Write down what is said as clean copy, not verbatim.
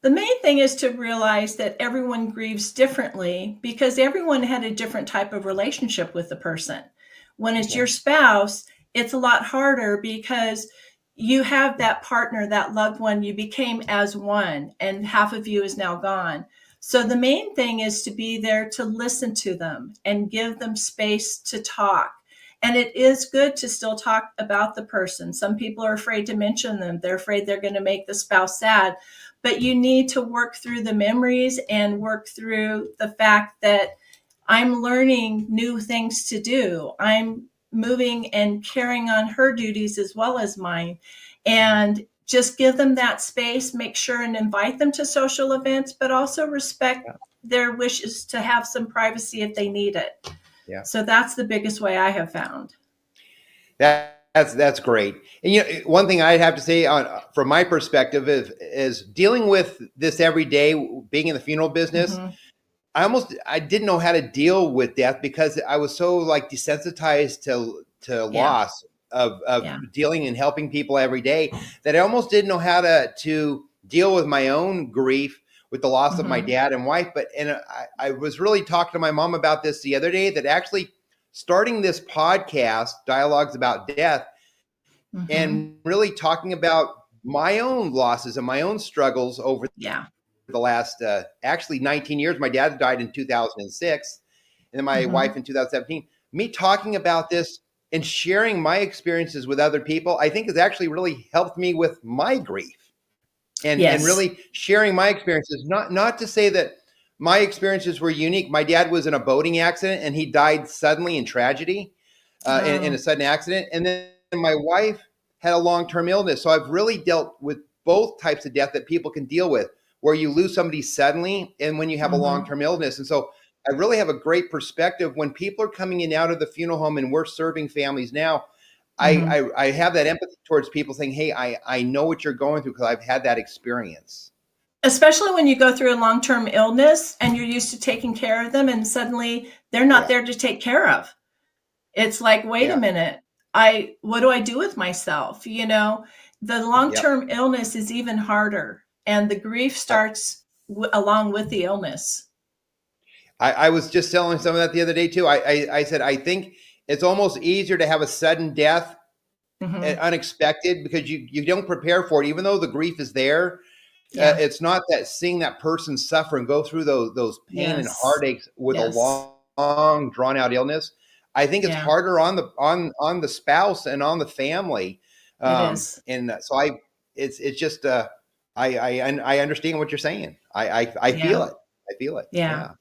The main thing is to realize that everyone grieves differently because everyone had a different type of relationship with the person. When it's Okay. your spouse, it's a lot harder because you have that partner, that loved one, you became as one, and half of you is now gone. So the main thing is to be there to listen to them and give them space to talk. And it is good to still talk about the person. Some people are afraid to mention them. They're afraid they're going to make the spouse sad. But you need to work through the memories and work through the fact that I'm learning new things to do. I'm moving and carrying on her duties as well as mine. And just give them that space, make sure and invite them to social events, but also respect Yeah. their wishes to have some privacy if they need it. Yeah. So that's the biggest way I have found. That's great. And one thing I'd have to say on from my perspective is dealing with this every day, being in the funeral business. Mm-hmm. I didn't know how to deal with death because I was so like desensitized to Yeah. loss of Yeah. dealing and helping people every day that I almost didn't know how to deal with my own grief with the loss of my Mm-hmm. dad and wife. I was really talking to my mom about this the other day, that actually starting this podcast, Dialogues About Death, Mm-hmm. and really talking about my own losses and my own struggles over Yeah. the last actually 19 years. My dad died in 2006, and then my Mm-hmm. wife in 2017. Me talking about this and sharing my experiences with other people, I think has actually really helped me with my grief, and Yes. really sharing my experiences. Not to say that my experiences were unique. My dad was in a boating accident and he died suddenly in tragedy, in a Oh. sudden accident. And then my wife had a long-term illness. So I've really dealt with both types of death that people can deal with, where you lose somebody suddenly and when you have a Mm-hmm. long-term illness. And so I really have a great perspective when people are coming in out of the funeral home, and we're serving families now. Mm-hmm. I have that empathy towards people saying, hey, I know what you're going through because I've had that experience. Especially when you go through a long-term illness and you're used to taking care of them and suddenly they're not Yeah. there to take care of. It's like, wait a Yeah. minute. What do I do with myself? The Yep. long-term illness is even harder and the grief I, starts along with the illness. I was just telling some of that the other day too. I said, I think it's almost easier to have a sudden death, Mm-hmm. unexpected, because you don't prepare for it, even though the grief is there. Yeah. It's not that seeing that person suffer and go through those pain and Yes. heartaches with a Yes. long drawn out illness. I think it's Yeah, harder on the spouse and on the family. it is. And so it's just I understand what you're saying. I feel Yeah. it. I feel it. Yeah. Yeah.